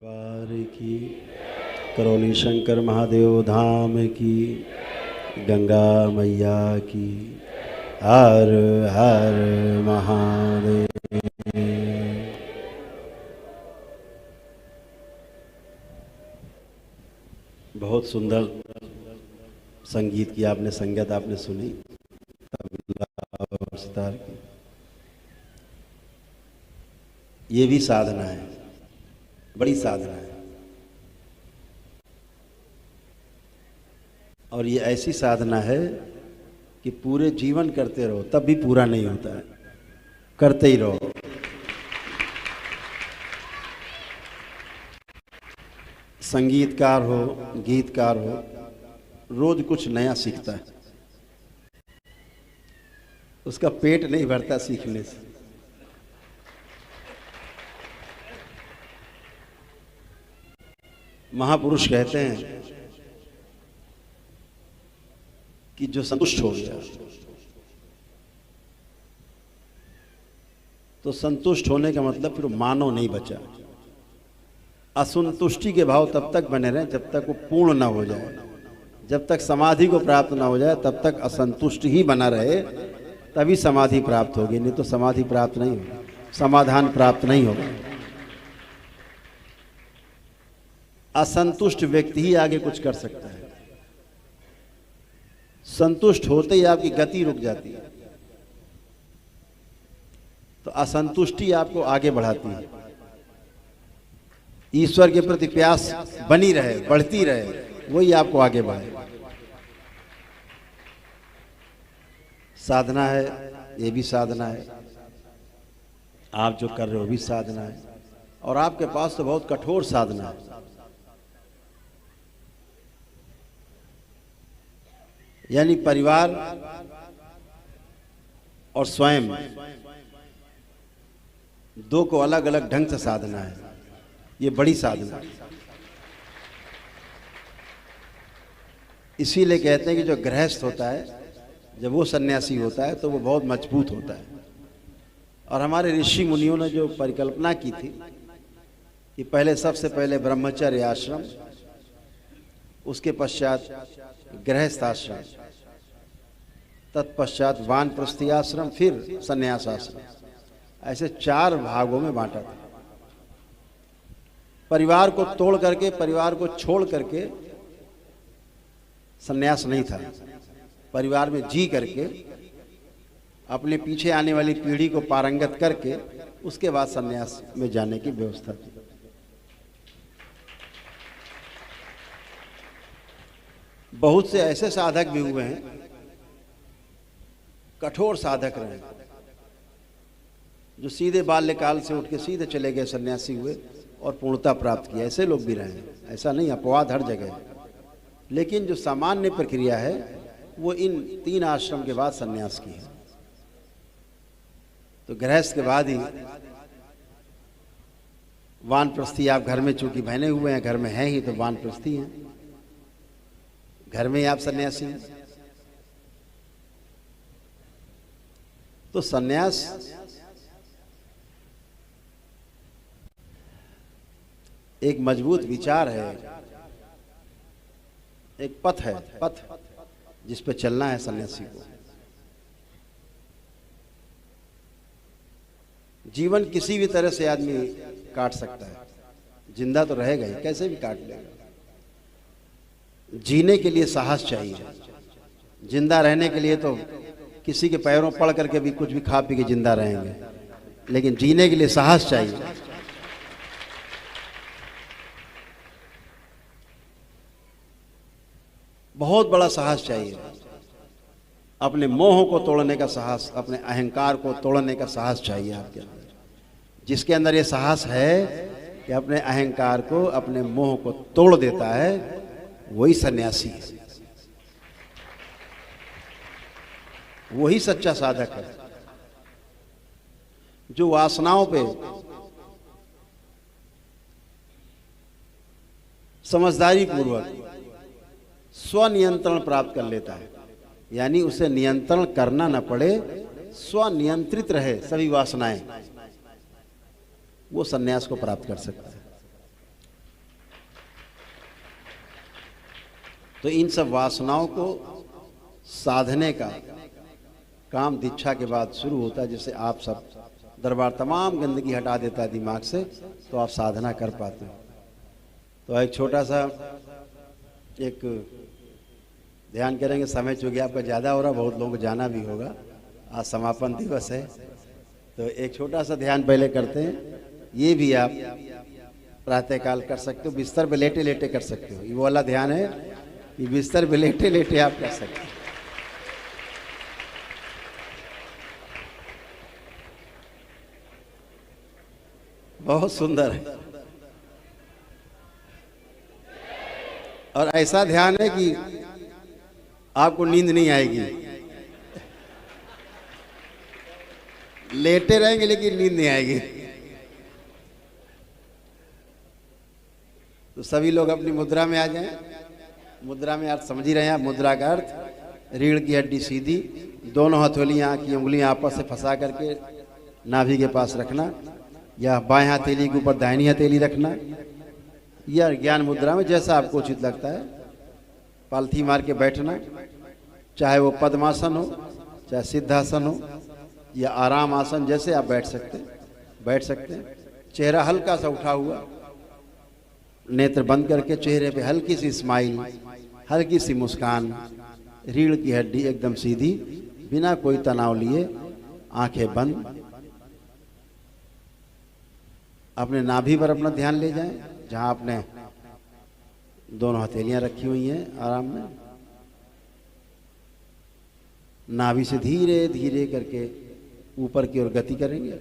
परिवार की, करौली शंकर महादेव धाम की, गंगा मैया की, हर हर महादेव। बहुत सुंदर संगीत की आपने संगत आपने सुनी, तबला और सितार की। ये भी साधना है, बड़ी साधना है। और ये ऐसी साधना है कि पूरे जीवन करते रहो तब भी पूरा नहीं होता है, करते ही रहो। संगीतकार हो, गीतकार हो, रोज कुछ नया सीखता है, उसका पेट नहीं भरता सीखने से। महापुरुष कहते हैं कि जो संतुष्ट हो गया, तो संतुष्ट होने का मतलब फिर मानव नहीं बचा। असंतुष्टि के भाव तब तक बने रहे जब तक वो पूर्ण ना हो जाए। जब तक समाधि को प्राप्त ना हो जाए तब तक असंतुष्ट ही बना रहे, तभी समाधि प्राप्त होगी। नहीं तो समाधि प्राप्त नहीं होगी, समाधान प्राप्त नहीं होगा। असंतुष्ट व्यक्ति ही आगे कुछ कर सकता है। संतुष्ट होते ही आपकी गति रुक जाती है। तो असंतुष्टि आपको आगे बढ़ाती है। ईश्वर के प्रति प्यास बनी रहे, बढ़ती रहे, वही आपको आगे बढ़े। साधना है, ये भी साधना है। आप जो कर रहे हो वो भी साधना है। और आपके पास तो बहुत कठोर साधना है। यानी परिवार और स्वयं दो को अलग अलग ढंग से साधना है। ये बड़ी साधना है। इसीलिए कहते हैं कि जो गृहस्थ होता है, जब वो सन्यासी होता है तो वो बहुत मजबूत होता है। और हमारे ऋषि मुनियों ने जो परिकल्पना की थी कि पहले सबसे पहले ब्रह्मचर्य आश्रम, उसके पश्चात गृहस्थ आश्रम, तत्पश्चात वानप्रस्थी आश्रम, फिर संन्यास आश्रम, ऐसे 4 भागों में बांटा था। परिवार को तोड़ करके, परिवार को छोड़ करके संन्यास नहीं था। परिवार में जी करके, अपने पीछे आने वाली पीढ़ी को पारंगत करके, उसके बाद संन्यास में जाने की व्यवस्था थी। बहुत से ऐसे साधक भी हुए हैं, कठोर साधक रहे, जो सीधे बाल्यकाल से उठ के सीधे चले गए, सन्यासी हुए और पूर्णता प्राप्त किया। ऐसे लोग भी रहे हैं, ऐसा नहीं, अपवाद हर जगह है। लेकिन जो सामान्य प्रक्रिया है वो इन 3 आश्रम के बाद सन्यास की है। तो गृहस्थ के बाद ही वानप्रस्थी। आप घर में चूंकि बहने हुए हैं, घर में हैं ही, तो वानप्रस्थी हैं, घर में ही आप सन्यासी हैं। तो सन्यास एक मजबूत विचार है, एक पथ है, पथ जिस पे चलना है सन्यासी को। जीवन किसी भी तरह से आदमी काट सकता है, जिंदा तो रहेगा ही, कैसे भी काट लेगा। जीने के लिए साहस चाहिए। जिंदा रहने के लिए तो किसी के पैरों पड़ करके भी कुछ भी खा पी के जिंदा रहेंगे, लेकिन जीने के लिए साहस चाहिए। बहुत बड़ा साहस चाहिए। अपने मोह को तोड़ने का साहस, अपने अहंकार को तोड़ने का साहस चाहिए आपके अंदर। जिसके अंदर ये साहस है कि अपने अहंकार को, अपने मोह को तोड़ देता है, वही सन्यासी है, वही सच्चा साधक है। जो वासनाओं पे समझदारी पूर्वक स्वनियंत्रण प्राप्त कर लेता है, यानी उसे नियंत्रण करना न पड़े, स्वनियंत्रित रहे सभी वासनाएं, वो सन्यास को प्राप्त कर सकता है। तो इन सब वासनाओं को साधने का काम दीक्षा के बाद शुरू होता है। जैसे आप सब दरबार तमाम गंदगी हटा देता है दिमाग से, तो आप साधना कर पाते हो। तो एक छोटा सा एक ध्यान करेंगे, समय चूंकि आपका ज़्यादा हो रहा, बहुत लोगों को जाना भी होगा, आज समापन दिवस है। तो एक छोटा सा ध्यान पहले करते हैं। ये भी आप प्रातःकाल कर सकते हो, बिस्तर पे लेटे लेटे कर सकते हो। ये वो वाला ध्यान है कि बिस्तर पे लेटे लेटे आप कर सकते हो। बहुत सुंदर है। और ऐसा ध्यान है कि आपको नींद नहीं आएगी, लेटे रहेंगे लेकिन नींद नहीं आएगी। तो सभी लोग अपनी मुद्रा में आ जाएं। मुद्रा में अर्थ समझ ही रहे हैं आप। मुद्रा का अर्थ रीढ़ की हड्डी सीधी, दोनों हथेलियां की उंगलियां आपस से फंसा करके नाभि के पास रखना, या बाएं हथेली के ऊपर दाहिनी हथेली रखना, या ज्ञान मुद्रा में जैसा आपको उचित लगता है पालथी मार के बैठना। चाहे वो पद्मासन हो, चाहे सिद्धासन हो, या आराम आसन, जैसे आप बैठ सकते हैं। चेहरा हल्का सा उठा हुआ, नेत्र बंद करके चेहरे पे हल्की सी स्माइल, हल्की सी मुस्कान, रीढ़ की हड्डी एकदम सीधी, बिना कोई तनाव लिए, आंखें बंद। अपने नाभि पर अपना ध्यान ले जाएं, जहां आपने दोनों हथेलियां रखी हुई हैं आराम में। नाभि से धीरे धीरे करके ऊपर की ओर गति करेंगे।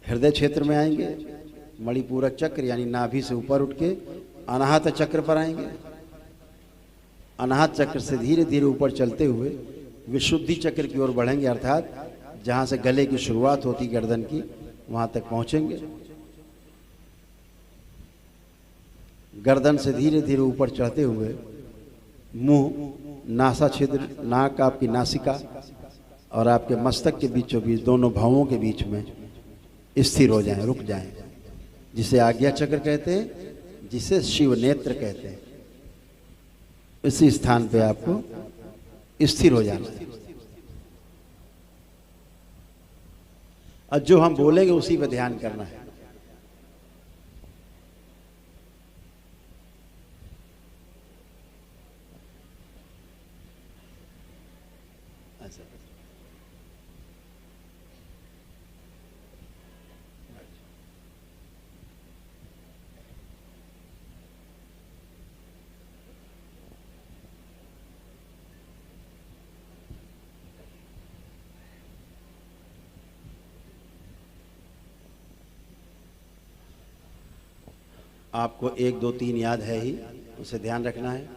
हृदय क्षेत्र में आएंगे, मणिपूरक चक्र यानी नाभि से ऊपर उठ के अनाहत चक्र पर आएंगे। अनाहत चक्र से धीरे धीरे ऊपर चलते हुए विशुद्धि चक्र की ओर बढ़ेंगे, अर्थात जहां से गले की शुरुआत होती गर्दन की, वहां तक पहुंचेंगे। गर्दन से धीरे धीरे ऊपर चढ़ते हुए मुंह, नासा छिद्र, नाक, आपकी नासिका और आपके मस्तक के बीचों बीच, दोनों भावों के बीच में स्थिर हो जाएं, रुक जाएं, जिसे आज्ञा चक्र कहते हैं, जिसे शिव नेत्र कहते हैं। इसी स्थान पे आपको स्थिर हो जाना है। और जो हम बोलेंगे उसी पे ध्यान करना है। आपको 1 2 3 याद है ही, उसे ध्यान रखना है।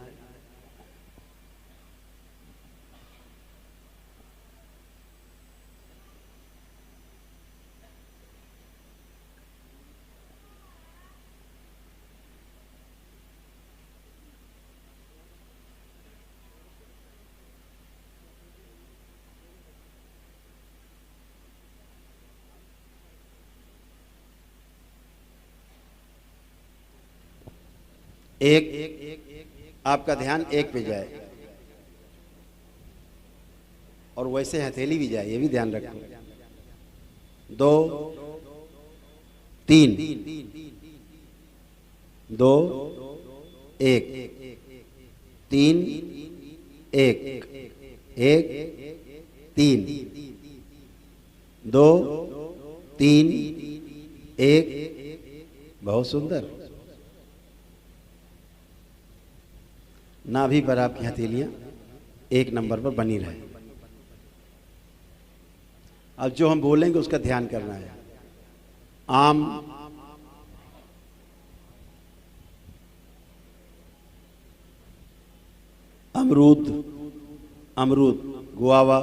एक आपका ध्यान एक पे जाए और वैसे हथेली भी जाए, ये भी ध्यान रखो। 2 3 2 1 3 1 1 3 2 3 1। बहुत सुंदर। नाभि पर आपकी हथेलियां 1 नंबर पर बनी रहे। अब जो हम बोलेंगे उसका ध्यान करना है। आम, अमरूद, अमरूद, गुआवा,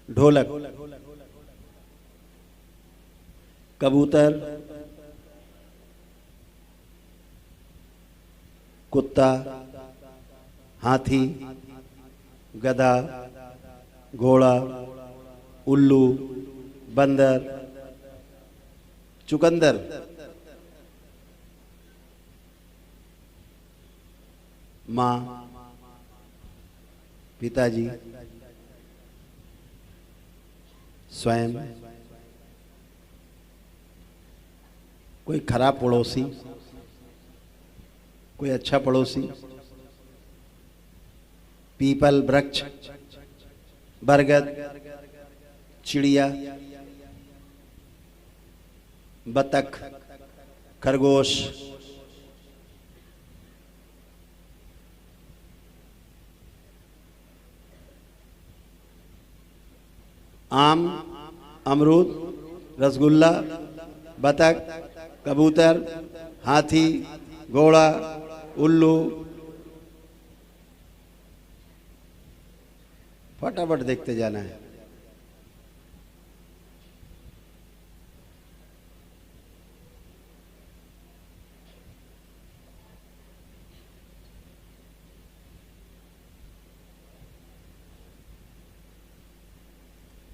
ढोलक, कबूतर, कुत्ता, हाथी, गधा, घोड़ा, उल्लू, बंदर, चुकंदर, माँ, पिताजी, स्वयं, कोई खराब पड़ोसी, कोई अच्छा पड़ोसी, पीपल वृक्ष, बरगद, चिड़िया, बतख, खरगोश, आम, अमरूद, रसगुल्ला, बतख, कबूतर, हाथी, घोड़ा, उल्लू। फटाफट देखते जाना है।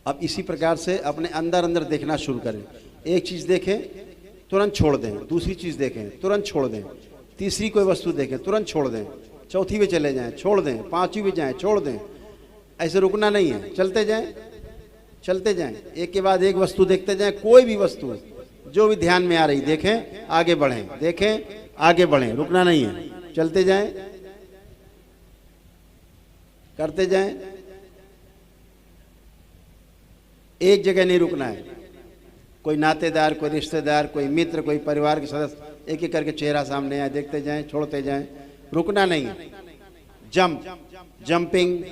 अब इसी प्रकार से अपने अंदर अंदर देखना शुरू करें। एक चीज देखें तुरंत छोड़ दें, दूसरी चीज देखें तुरंत छोड़ दें, तीसरी कोई वस्तु देखें तुरंत छोड़ दें, चौथी पे चले जाएं छोड़ दें, पांचवी पे जाएं छोड़ दें। ऐसे रुकना नहीं है, चलते जाएं चलते जाएं, एक के बाद एक वस्तु देखते जाएं। कोई भी वस्तु जो भी ध्यान में आ रही देखें, आगे बढ़ें, देखें आगे बढ़ें, रुकना नहीं है, चलते जाएं, करते जाएं, एक जगह नहीं रुकना है। कोई नातेदार, कोई रिश्तेदार, कोई मित्र, कोई परिवार के सदस्य, एक एक करके चेहरा सामने आए, देखते जाएं, छोड़ते जाएं, रुकना नहीं है। जंपिंग,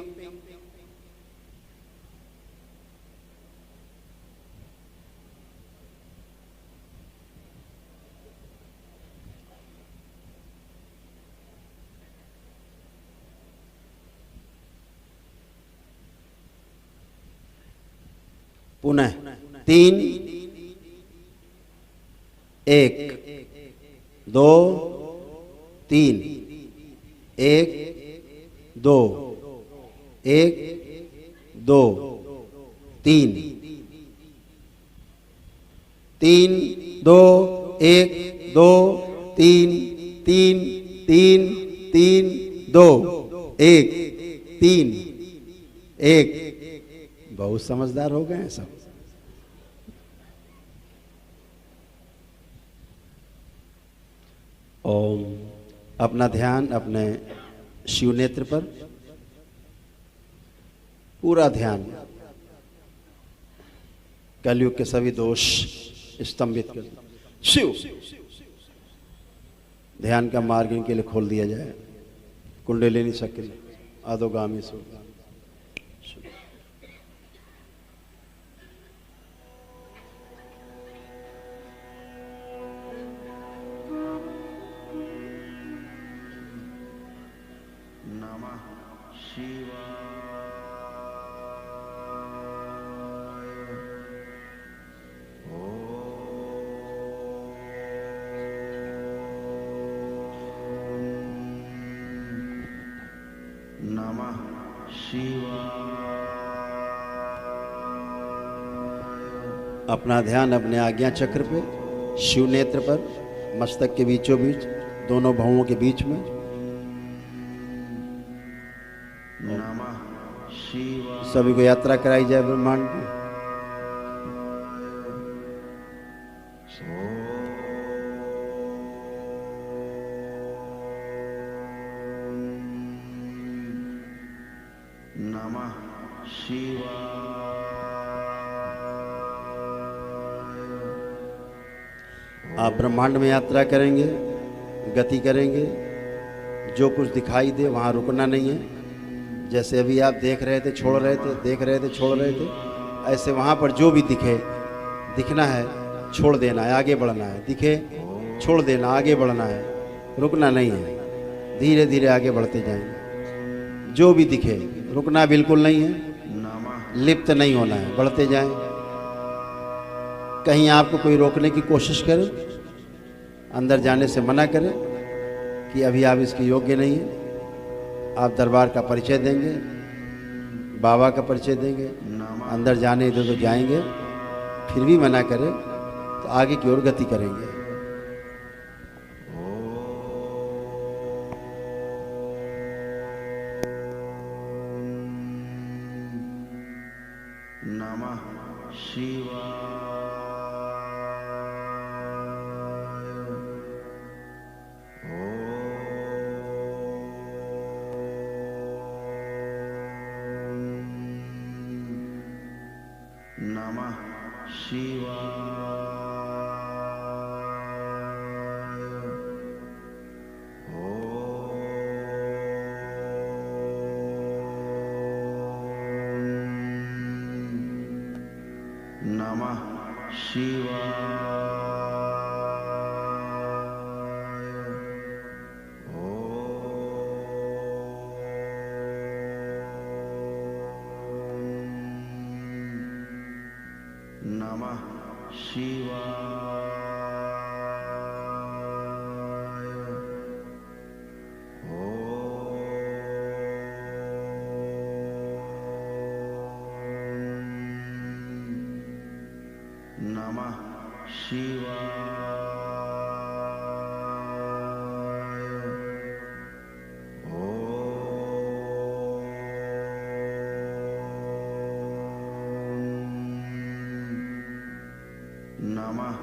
पुनः 3 1 2 3 1 2 1 2 3 3 2 1 2 3 3 3 3 2 1 3 1। बहुत समझदार हो गए हैं सब। ओम। अपना ध्यान अपने शिव नेत्र पर, पूरा ध्यान कलयुग के सभी दोष स्तंभित कर। शिव ध्यान का मार्ग इनके लिए खोल दिया जाए। कुंडलिनी शक्ति अधोगामी सो। अपना ध्यान अपने आज्ञा चक्र पे, शिव नेत्र पर, मस्तक के बीचों बीच, दोनों भवों के बीच में। सभी को यात्रा कराई जाए ब्रह्मांड में। नमः शिवाय। आप ब्रह्मांड में यात्रा करेंगे, गति करेंगे, जो कुछ दिखाई दे वहाँ रुकना नहीं है। जैसे अभी आप देख रहे थे, छोड़ रहे थे, देख रहे थे, छोड़ रहे थे, ऐसे वहाँ पर जो भी दिखे, दिखना है, छोड़ देना है, आगे बढ़ना है। दिखे, छोड़ देना, आगे बढ़ना है, रुकना नहीं है। धीरे धीरे आगे बढ़ते जाएंगे। जो भी दिखे, रुकना बिल्कुल नहीं है, लिप्त नहीं होना है, बढ़ते जाएं। कहीं आपको कोई रोकने की कोशिश करे, अंदर जाने से मना करे कि अभी आप इसके योग्य नहीं हैं, आप दरबार का परिचय देंगे, बाबा का परिचय देंगे, अंदर जाने दो तो जाएंगे, फिर भी मना करे तो आगे की ओर गति करेंगे। नमः शिवाय। नमः शिवाय। नमः शिवाय। नमः शिवाय। नमः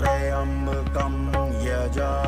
त्र्यम्बकं यजामहे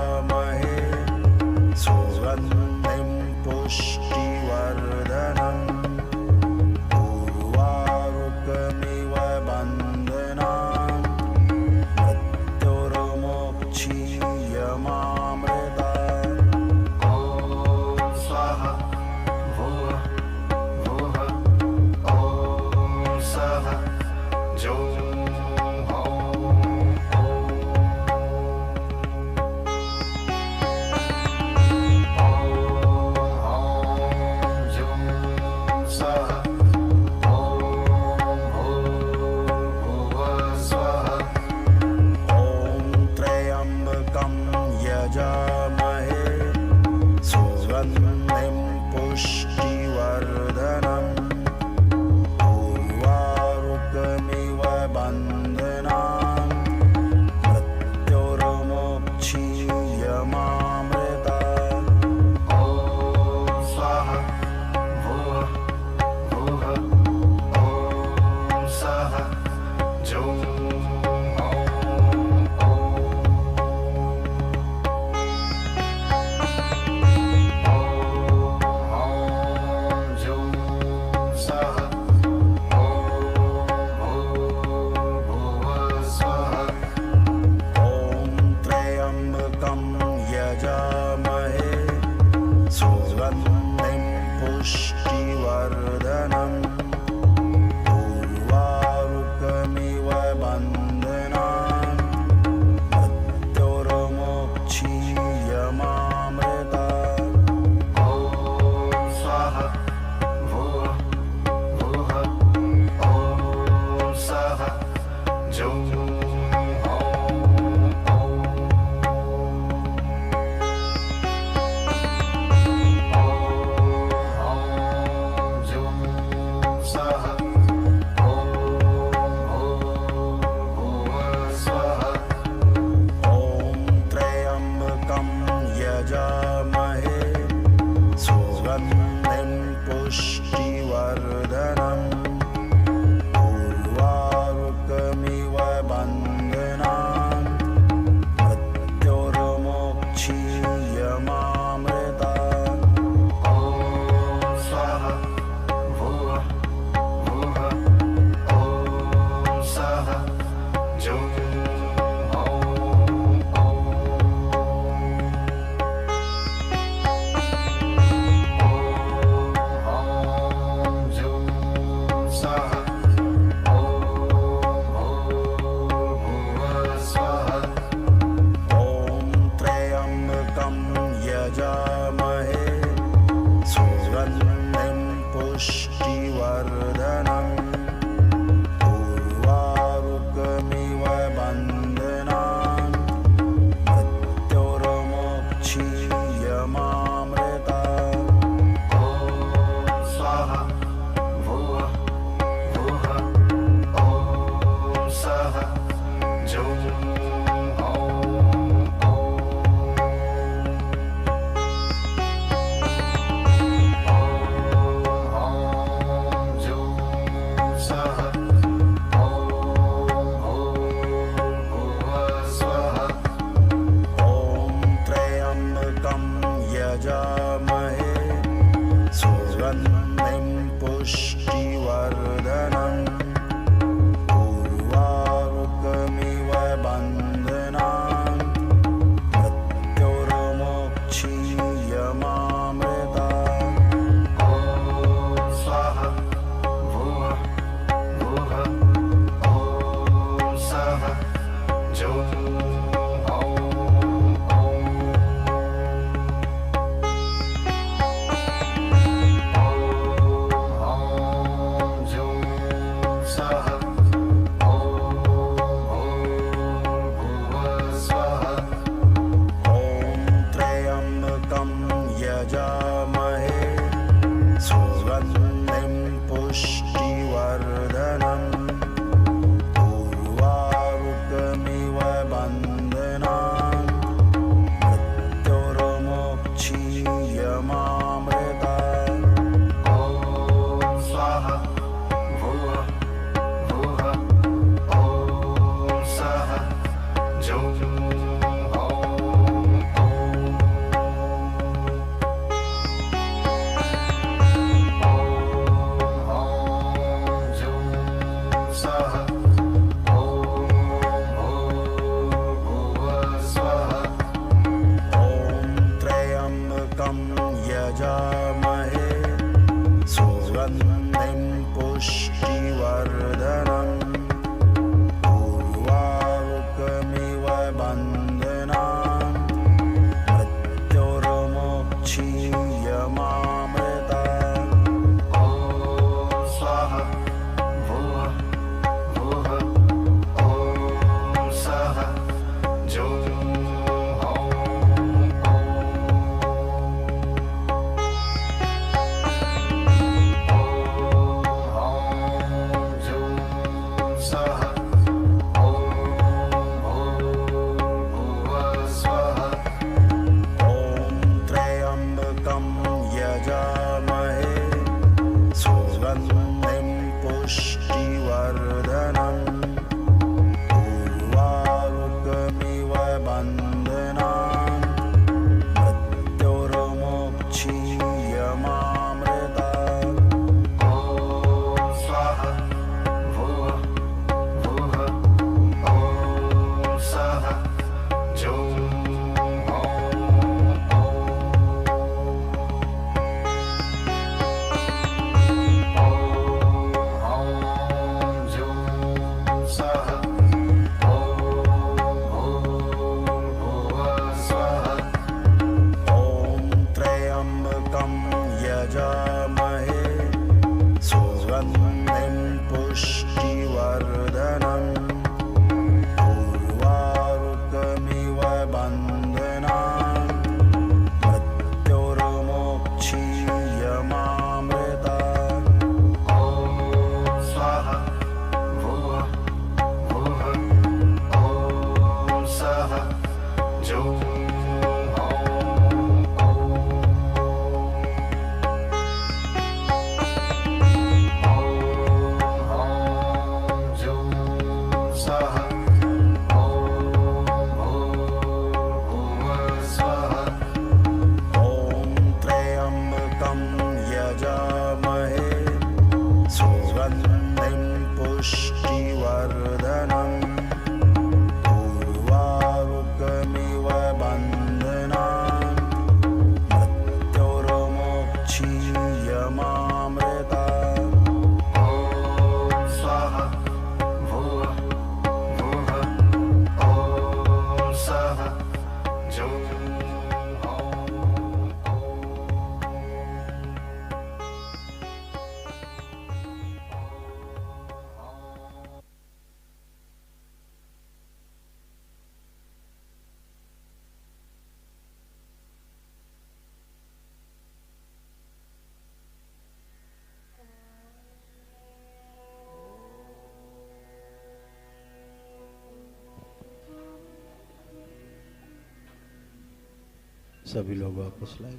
सभी लोग वापस लाए,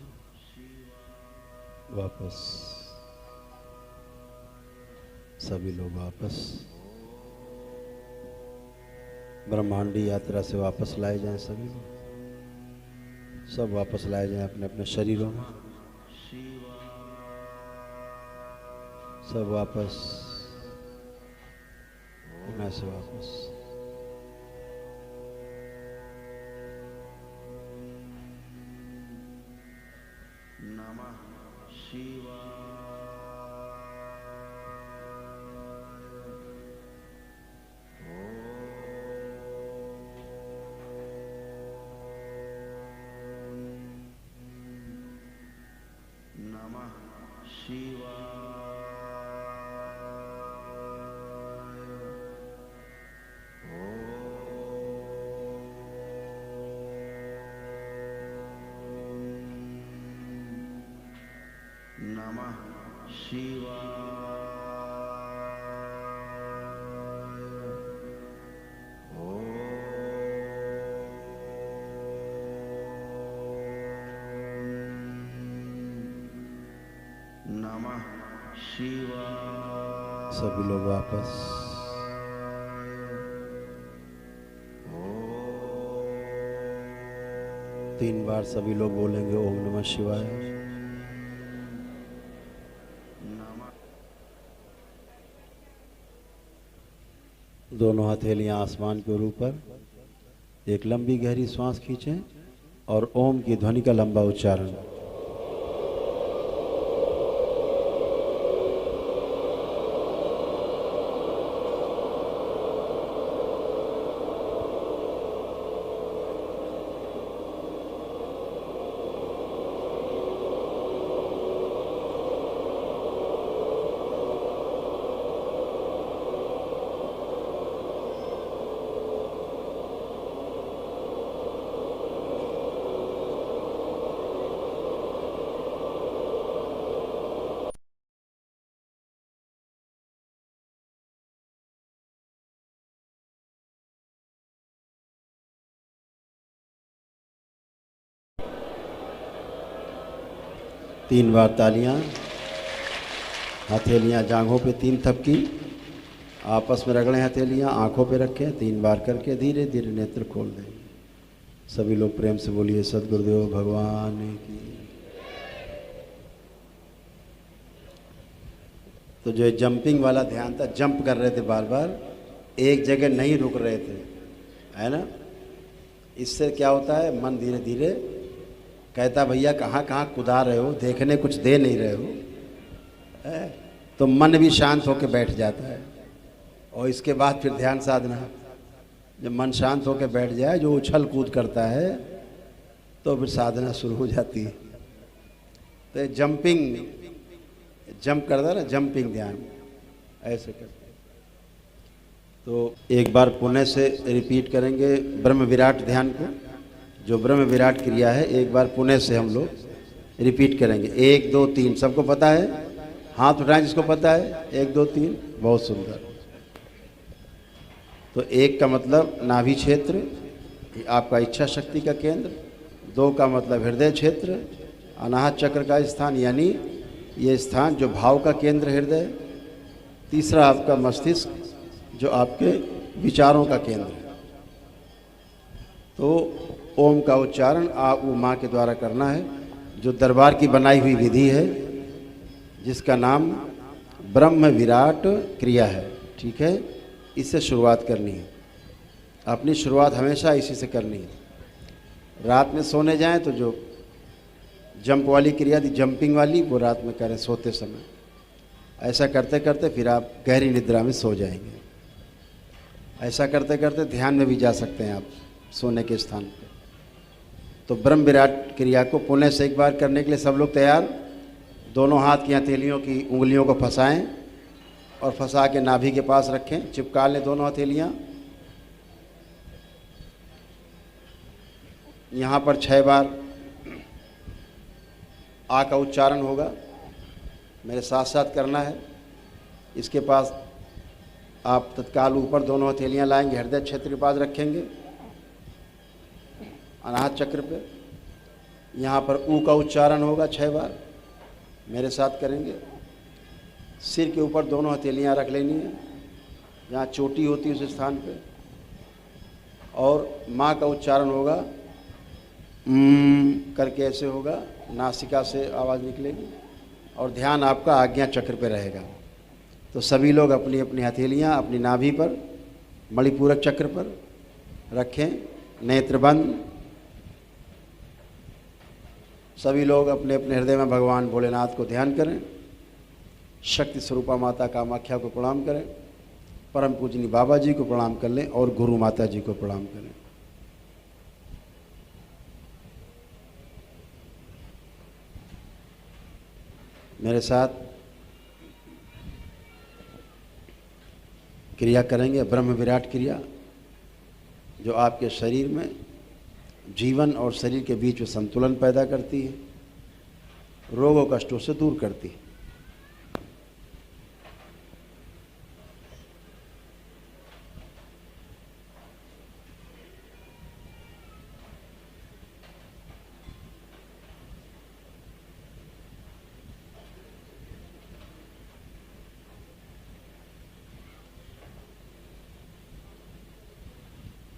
वापस सभी लोग वापस ब्रह्मांडी यात्रा से वापस लाए जाएं। सभी लोग सब वापस लाए जाएं अपने अपने शरीरों में, सब वापस पुनः से वापस। नमः शिवाय। नमः शिवाय। नमः शिवाय। सभी लोग वापस। तीन बार सभी लोग बोलेंगे ओम नमः शिवाय। दोनों हथेलियां आसमान के ऊपर, एक लंबी गहरी सांस खींचें और ओम की ध्वनि का लंबा उच्चारण। तीन बार तालियां, हथेलियां जांघों पे तीन थपकी, आपस में रगड़ें हथेलियां, आंखों पे रखें, तीन बार करके धीरे धीरे नेत्र खोल दें। सभी लोग प्रेम से बोलिए सद्गुरुदेव भगवान की। तो जो जंपिंग वाला ध्यान था, जंप कर रहे थे बार बार, एक जगह नहीं रुक रहे थे, है ना। इससे क्या होता है, मन धीरे धीरे कहता भैया कहाँ कहाँ कुदा रहे हो, देखने कुछ दे नहीं रहे हो, है? तो मन भी शांत होकर बैठ जाता है। और इसके बाद फिर ध्यान साधना, जब मन शांत होकर बैठ जाए, जो उछल कूद करता है, तो फिर साधना शुरू हो जाती है। तो जंपिंग, जंप करता है ना, जंपिंग ध्यान ऐसे करते। तो एक बार पुनः से रिपीट करेंगे ब्रह्म विराट ध्यान को। जो ब्रह्म विराट क्रिया है, एक बार पुनः से हम लोग रिपीट करेंगे। 1 2 3 सबको पता है? हाथ उठाएं जिसको पता है। 1 2 3, बहुत सुंदर। तो 1 का मतलब नाभि क्षेत्र, आपका इच्छा शक्ति का केंद्र। 2 का मतलब हृदय क्षेत्र, अनाहत चक्र का स्थान, यानी ये स्थान जो भाव का केंद्र हृदय। तीसरा आपका मस्तिष्क, जो आपके विचारों का केंद्र है। तो ओम का उच्चारण आ उ माँ के द्वारा करना है, जो दरबार की बनाई हुई विधि है, जिसका नाम ब्रह्म विराट क्रिया है। ठीक है, इससे शुरुआत करनी है। अपनी शुरुआत हमेशा इसी से करनी है। रात में सोने जाएं तो जो जंप वाली क्रिया थी, जंपिंग वाली, वो रात में करें सोते समय। ऐसा करते करते फिर आप गहरी निद्रा में सो जाएंगे। ऐसा करते करते ध्यान में भी जा सकते हैं आप सोने के स्थान पर। तो ब्रह्म विराट क्रिया को पुनः से एक बार करने के लिए सब लोग तैयार। दोनों हाथ की हथेलियों की उंगलियों को फंसाएं और फंसा के नाभि के पास रखें, चिपका लें दोनों हथेलियां। यहाँ पर 6 बार आ का उच्चारण होगा, मेरे साथ साथ करना है। इसके पास आप तत्काल ऊपर दोनों हथेलियां लाएंगे, हृदय क्षेत्र के पास रखेंगे, अनाहत चक्र पे। यहाँ पर ऊ का उच्चारण होगा 6 बार, मेरे साथ करेंगे। सिर के ऊपर दोनों हथेलियाँ रख लेनी है, जहाँ चोटी होती है उस स्थान पे। और माँ का उच्चारण होगा करके, ऐसे होगा, नासिका से आवाज़ निकलेगी। और ध्यान आपका आज्ञा चक्र पे रहेगा। तो सभी लोग अपनी अपनी हथेलियाँ अपनी नाभि पर, मणिपूरक चक्र पर रखें, नेत्र बंद। सभी लोग अपने अपने हृदय में भगवान भोलेनाथ को ध्यान करें। शक्ति स्वरूपा माता कामाख्या को प्रणाम करें, परम पूजनी बाबा जी को प्रणाम कर लें और गुरु माता जी को प्रणाम करें। मेरे साथ क्रिया करेंगे, ब्रह्म विराट क्रिया, जो आपके शरीर में जीवन और शरीर के बीच में संतुलन पैदा करती है, रोगों कष्टों से दूर करती है।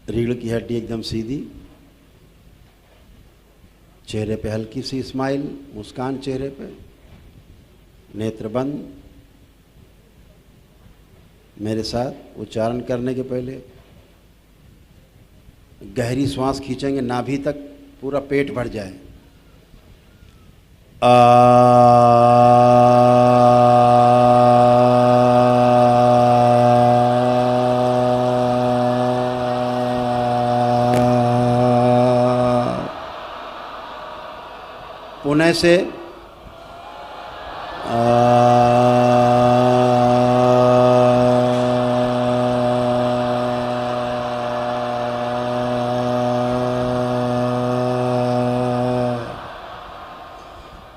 रीढ़ की हड्डी एकदम सीधी, चेहरे पे हल्की सी स्माइल, मुस्कान चेहरे पे, नेत्र बंद। मेरे साथ उच्चारण करने के पहले गहरी श्वास खींचेंगे, नाभि तक पूरा पेट भर जाए। पुनः से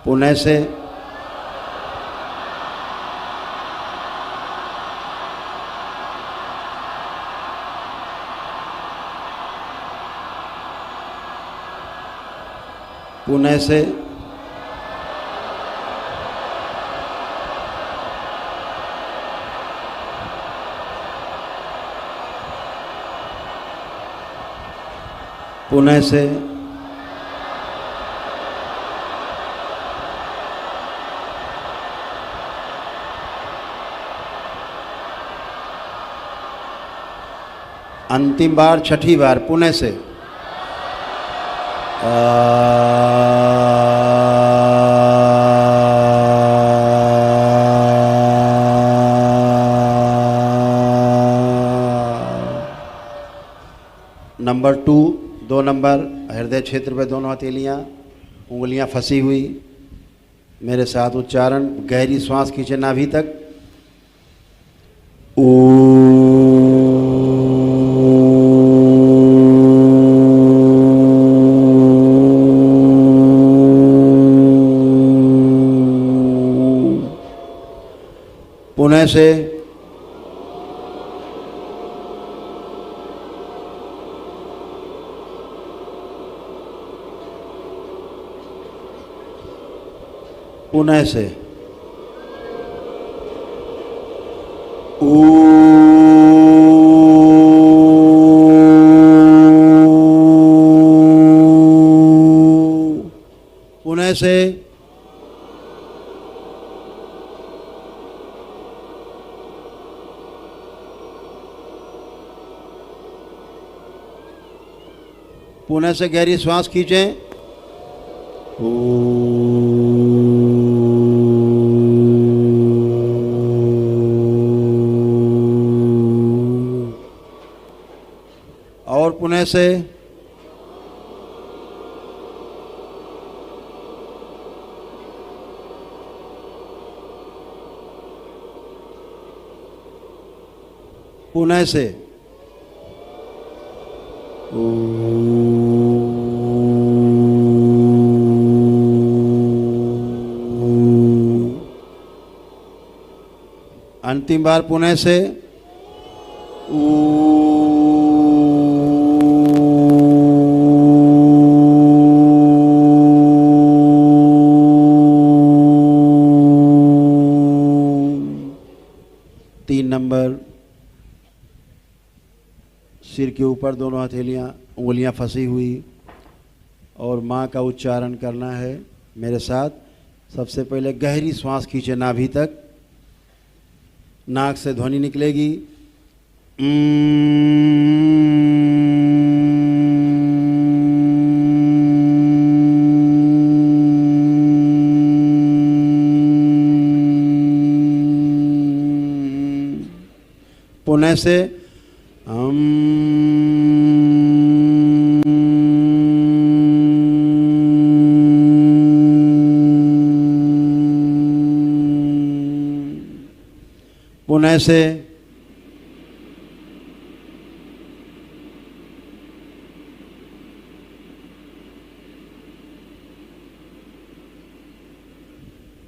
पुनः से पुनः से पुनः से अंतिम बार, छठी बार, पुनः से नंबर 2, 2 नंबर हृदय क्षेत्र पे दोनों हथेलियाँ, उंगलियां फंसी हुई। मेरे साथ उच्चारण, गहरी श्वास खींचे नाभि तक। पुनः से पुनः से पुनः से पुनः से गहरी श्वास खींचें। और पुनः से पुनः से अंतिम बार पुनः से तीन नंबर सिर के ऊपर दोनों हथेलियां, उंगलियां फंसी हुई और माँ का उच्चारण करना है मेरे साथ। सबसे पहले गहरी श्वास खींचे नाभि तक, नाक से ध्वनि निकलेगी पुनः से पुनः से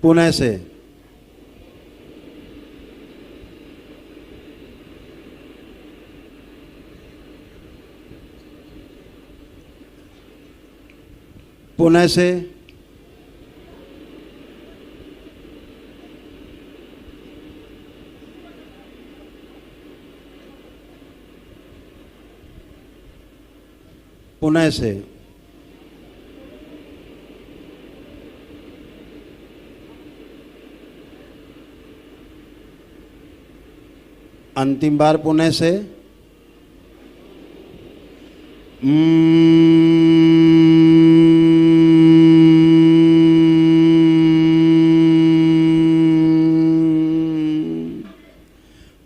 पुनः से पुनः से पुनः से अंतिम बार पुनः से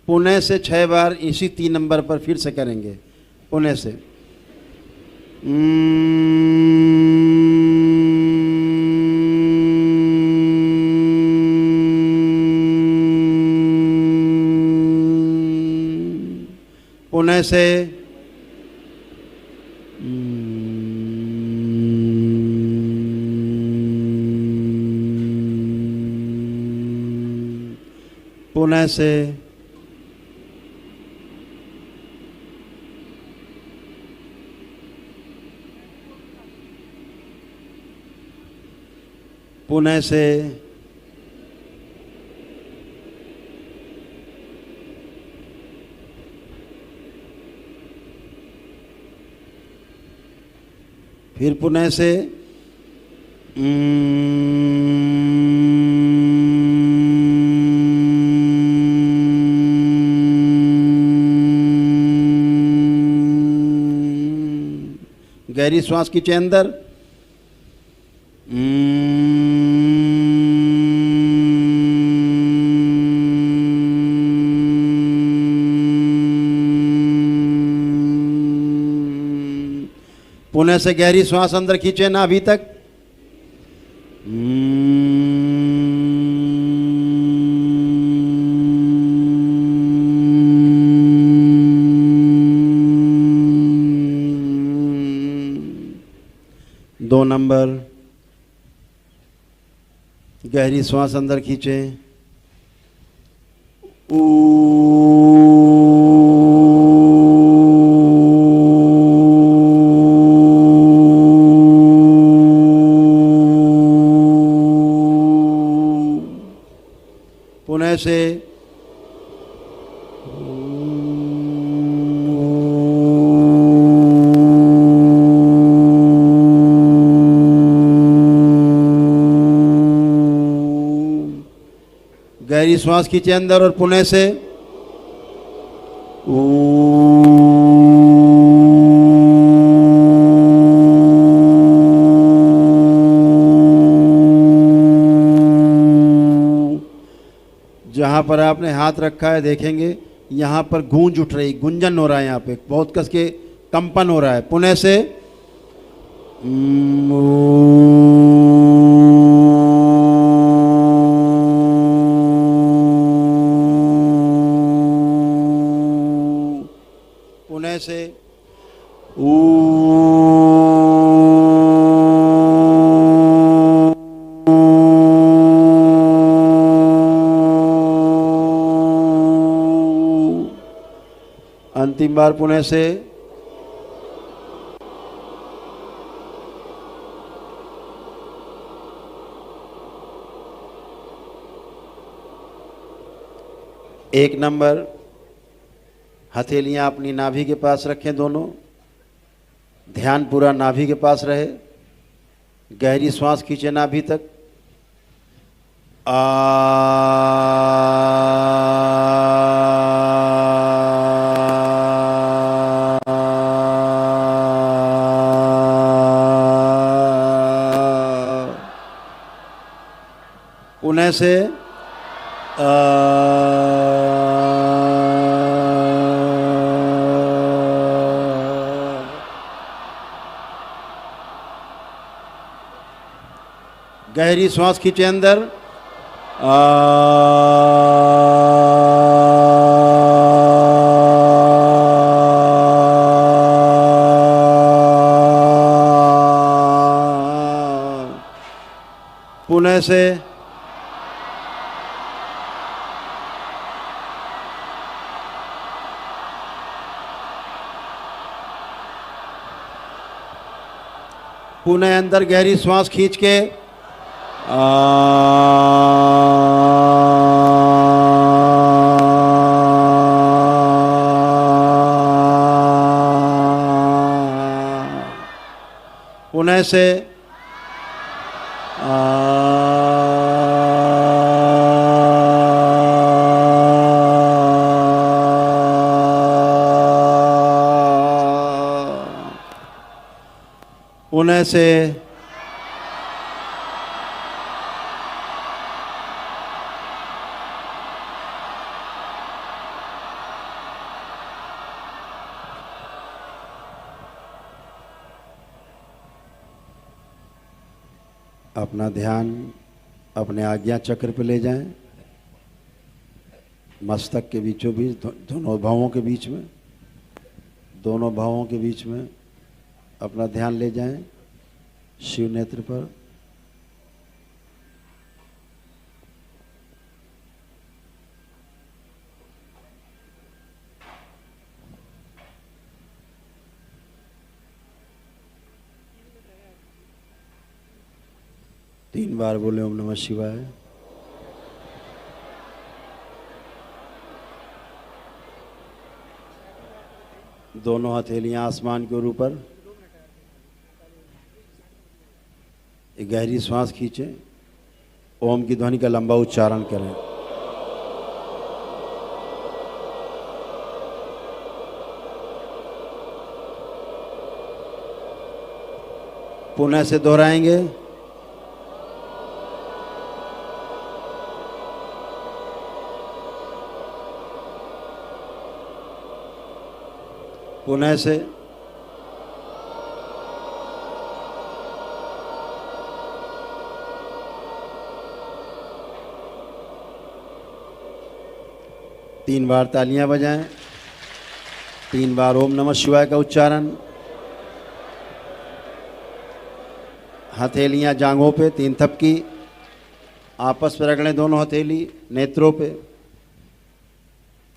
पुनः से 6 बार इसी 3 नंबर पर फिर से करेंगे। पुनः से पुनः से पुनः से पुनः से फिर पुनः से गहरी श्वास खींचे अंदर, पुनः से गहरी श्वास अंदर खींचे नाभि तक, दो नंबर गहरी श्वास अंदर खींचे, पुनः से गहरी श्वास खींचे अंदर और पुनः से जहाँ पर आपने हाथ रखा है देखेंगे यहाँ पर गूंज उठ रही, गुंजन हो रहा है, यहाँ पे बहुत कस के कंपन हो रहा है। पुनः से पुनः से अंतिम बार पुनः से एक नंबर हथेलियां अपनी नाभि के पास रखें, दोनों ध्यान पूरा नाभि के पास रहे, गहरी श्वास खींचे नाभि तक, पुनः से गहरी श्वास खींचे अंदर, पुनः से पुनः अंदर गहरी श्वास खींच के पुनः से पुनः से अपना ध्यान अपने आज्ञा चक्र पे ले जाएं, मस्तक के बीचों बीच, दोनों भावों के बीच में, दोनों भावों के बीच में अपना ध्यान ले जाएं शिव नेत्र पर। तीन बार बोले ओम नमः शिवाय। दोनों हथेलियां आसमान के ऊपर। एक गहरी श्वास खींचें, ओम की ध्वनि का लंबा उच्चारण करें। पुनः से दोहराएंगे। पुनः से। तीन बार तालियां बजाएं, तीन बार ओम नमः शिवाय का उच्चारण। हथेलियां जांघों पे, तीन थपकी आपस में रगड़ें दोनों हथेली नेत्रों पे।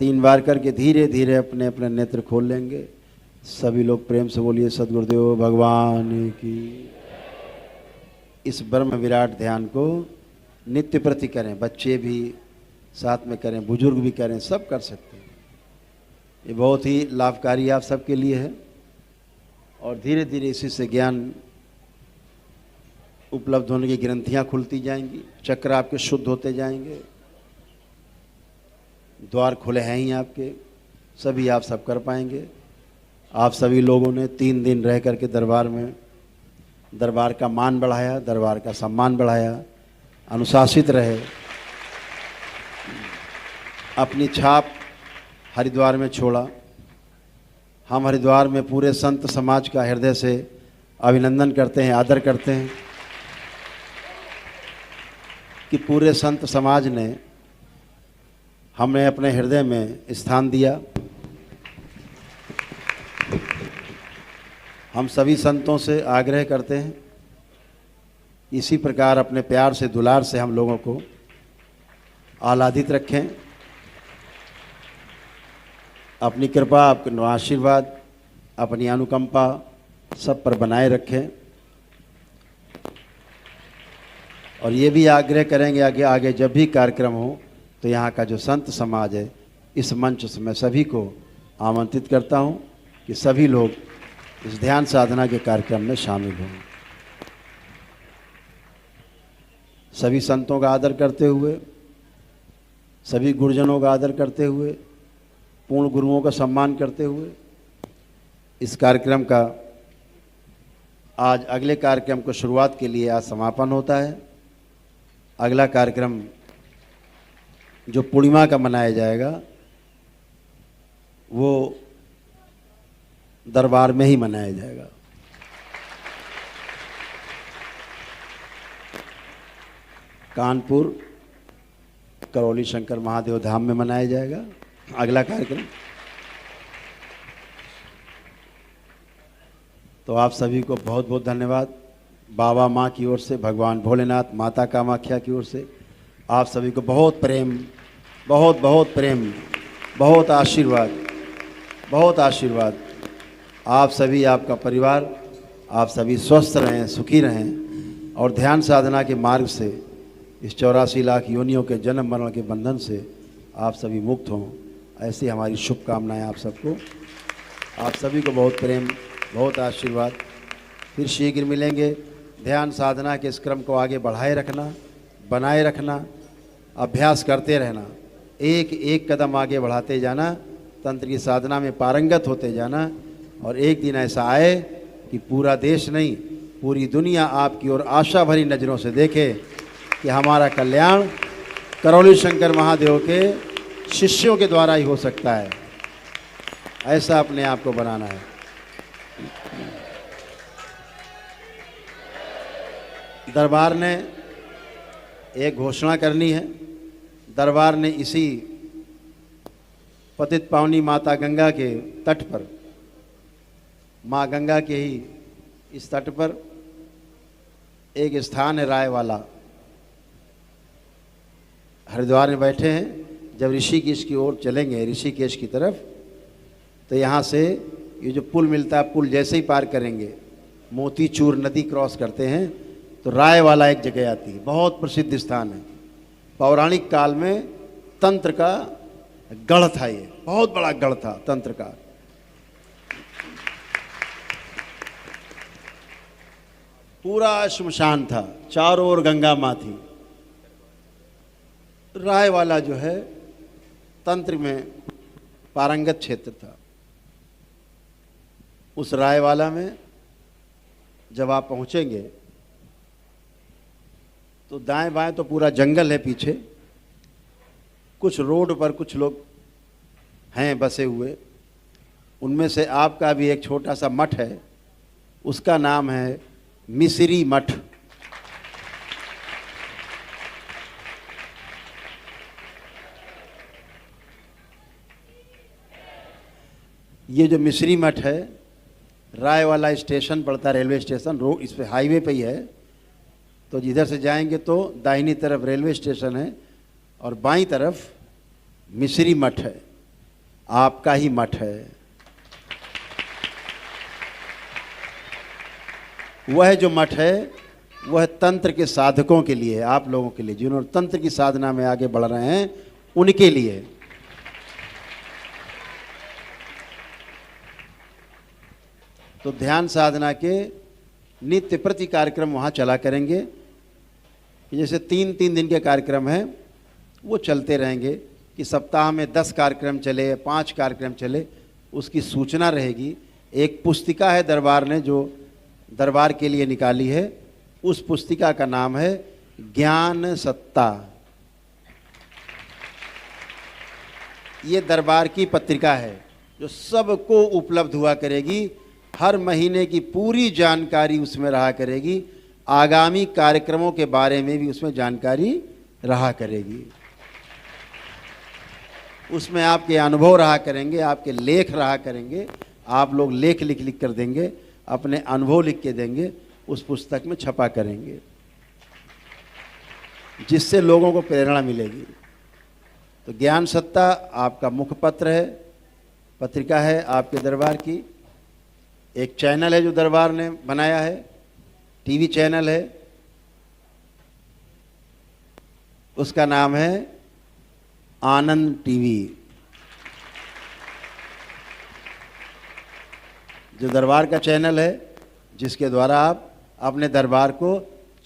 तीन बार करके धीरे धीरे अपने अपने नेत्र खोल लेंगे। सभी लोग प्रेम से बोलिए सद्गुरुदेव भगवान की। इस ब्रह्म विराट ध्यान को नित्य प्रति करें, बच्चे भी साथ में करें, बुजुर्ग भी करें, सब कर सकते हैं। ये बहुत ही लाभकारी आप सबके लिए है और धीरे धीरे इसी से ज्ञान उपलब्ध होने की ग्रंथियां खुलती जाएंगी, चक्र आपके शुद्ध होते जाएंगे, द्वार खुले हैं ही आपके, सभी आप सब कर पाएंगे। आप सभी लोगों ने 3 दिन रह करके दरबार में दरबार का मान बढ़ाया, दरबार का सम्मान बढ़ाया, अनुशासित रहे, अपनी छाप हरिद्वार में छोड़ा। हम हरिद्वार में पूरे संत समाज का हृदय से अभिनंदन करते हैं, आदर करते हैं कि पूरे संत समाज ने हमें अपने हृदय में स्थान दिया। हम सभी संतों से आग्रह करते हैं इसी प्रकार अपने प्यार से, दुलार से हम लोगों को आह्लादित रखें। अपनी कृपा, अपना आशीर्वाद, अपनी अनुकंपा सब पर बनाए रखें। और ये भी आग्रह करेंगे आगे जब भी कार्यक्रम हो तो यहाँ का जो संत समाज है, इस मंच से मैं सभी को आमंत्रित करता हूँ कि सभी लोग इस ध्यान साधना के कार्यक्रम में शामिल हों। सभी संतों का आदर करते हुए, सभी गुरुजनों का आदर करते हुए, पूर्ण गुरुओं का सम्मान करते हुए इस कार्यक्रम का आज अगले कार्यक्रम को शुरुआत के लिए आज समापन होता है। अगला कार्यक्रम जो पूर्णिमा का मनाया जाएगा वो दरबार में ही मनाया जाएगा। कानपुर करौली शंकर महादेव धाम में मनाया जाएगा अगला कार्यक्रम। तो आप सभी को बहुत बहुत धन्यवाद। बाबा माँ की ओर से, भगवान भोलेनाथ, माता कामाख्या की ओर से आप सभी को बहुत प्रेम, बहुत बहुत प्रेम, बहुत आशीर्वाद, बहुत आशीर्वाद। आप सभी, आपका परिवार, आप सभी स्वस्थ रहें, सुखी रहें और ध्यान साधना के मार्ग से, इस 84 लाख योनियों के जन्म मरण के बंधन से आप सभी मुक्त हों। ऐसी हमारी शुभकामनाएं आप सबको। आप सभी को बहुत प्रेम, बहुत आशीर्वाद। फिर शीघ्र मिलेंगे। ध्यान साधना के इस क्रम को आगे बढ़ाए रखना, बनाए रखना, अभ्यास करते रहना, एक एक कदम आगे बढ़ाते जाना, तंत्र की साधना में पारंगत होते जाना। और एक दिन ऐसा आए कि पूरा देश नहीं, पूरी दुनिया आपकी ओर आशा भरी नज़रों से देखे कि हमारा कल्याण करौली शंकर महादेव के शिष्यों के द्वारा ही हो सकता है। ऐसा अपने आप को बनाना है। दरबार ने एक घोषणा करनी है। दरबार ने इसी पतित पावनी माता गंगा के तट पर, माँ गंगा के ही इस तट पर एक स्थान है रायवाला। हरिद्वार में बैठे हैं, जब ऋषिकेश की ओर चलेंगे, ऋषिकेश की तरफ, तो यहाँ से ये जो पुल मिलता है, पुल जैसे ही पार करेंगे, मोतीचूर नदी क्रॉस करते हैं तो रायवाला एक जगह आती है। बहुत प्रसिद्ध स्थान है। पौराणिक काल में तंत्र का गढ़ था, ये बहुत बड़ा गढ़ था तंत्र का। पूरा श्मशान था, चारों ओर गंगा माँ थी। रायवाला जो है तंत्र में पारंगत क्षेत्र था। उस रायवाला में जब आप पहुंचेंगे तो दाएं बाएं तो पूरा जंगल है पीछे, कुछ रोड पर कुछ लोग हैं बसे हुए। उनमें से आपका भी एक छोटा सा मठ है, उसका नाम है मिसरी मठ। ये जो मिसरी मठ है, रायवाला स्टेशन पड़ता, रेलवे स्टेशन, रोड इस पे हाईवे पे ही है। तो जिधर से जाएंगे तो दाहिनी तरफ रेलवे स्टेशन है और बाईं तरफ मिसरी मठ है। आपका ही मठ है। वह जो मठ है वह तंत्र के साधकों के लिए, आप लोगों के लिए, जिन्होंने तंत्र की साधना में आगे बढ़ रहे हैं, उनके लिए। तो ध्यान साधना के नित्य प्रति कार्यक्रम वहाँ चला करेंगे। जैसे 3-3 दिन के कार्यक्रम हैं वो चलते रहेंगे, कि सप्ताह में 10 कार्यक्रम चले, 5 कार्यक्रम चले, उसकी सूचना रहेगी। एक पुस्तिका है दरबार ने जो दरबार के लिए निकाली है, उस पुस्तिका का नाम है ज्ञान सत्ता। ये दरबार की पत्रिका है जो सबको उपलब्ध हुआ करेगी। हर महीने की पूरी जानकारी उसमें रहा करेगी। आगामी कार्यक्रमों के बारे में भी उसमें जानकारी रहा करेगी। उसमें आपके अनुभव रहा करेंगे, आपके लेख रहा करेंगे। आप लोग लेख लिख कर देंगे, अपने अनुभव लिख के देंगे, उस पुस्तक में छपा करेंगे, जिससे लोगों को प्रेरणा मिलेगी। तो ज्ञान सत्ता आपका मुखपत्र है, पत्रिका है आपके दरबार की। एक चैनल है जो दरबार ने बनाया है, टीवी चैनल है, उसका नाम है आनंद टीवी। जो दरबार का चैनल है, जिसके द्वारा आप अपने दरबार को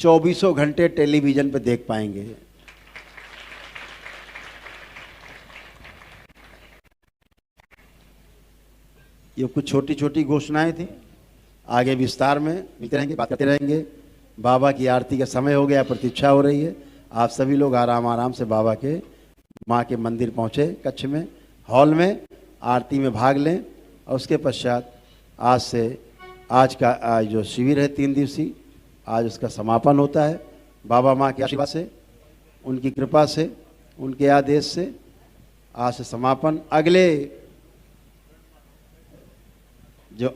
24 घंटे टेलीविजन पर देख पाएंगे। ये कुछ छोटी छोटी घोषणाएं थी, आगे विस्तार में मिलते रहेंगे, बात करते रहेंगे। बाबा की आरती का समय हो गया, प्रतीक्षा हो रही है। आप सभी लोग आराम आराम से बाबा के, माँ के मंदिर पहुँचे, कक्ष में, हॉल में आरती में भाग लें। और उसके पश्चात आज जो शिविर है 3 दिवसीय, आज उसका समापन होता है। बाबा माँ के आशीर्वाद से, उनकी कृपा से, उनके आदेश से आज से समापन।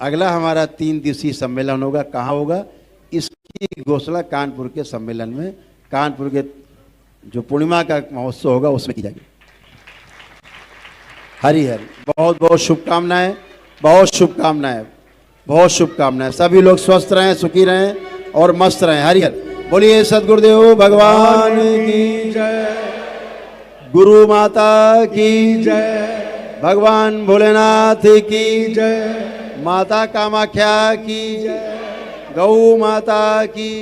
अगला हमारा 3 दिवसीय सम्मेलन होगा, कहाँ होगा, इसकी घोषणा कानपुर के सम्मेलन में, कानपुर के जो पूर्णिमा का महोत्सव होगा उसमें की जाएगी। हरि हरि। बहुत बहुत शुभकामनाएं, बहुत शुभकामनाएं, बहुत शुभकामनाएं। सभी लोग स्वस्थ रहें, सुखी रहें और मस्त रहें। हरि हरि। बोलिए सद्गुरुदेव भगवान की जय, गुरु माता की जय, भगवान भोलेनाथ की जय, माता कामाख्या की जय, गौ माता की,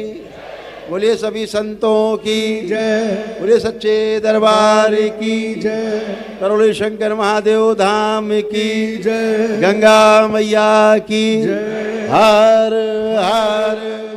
बोलिए सभी संतों की जय, बोलिए सच्चे दरबार की जय, करोली शंकर महादेव धाम की जय, गंगा मैया की जय। हर हर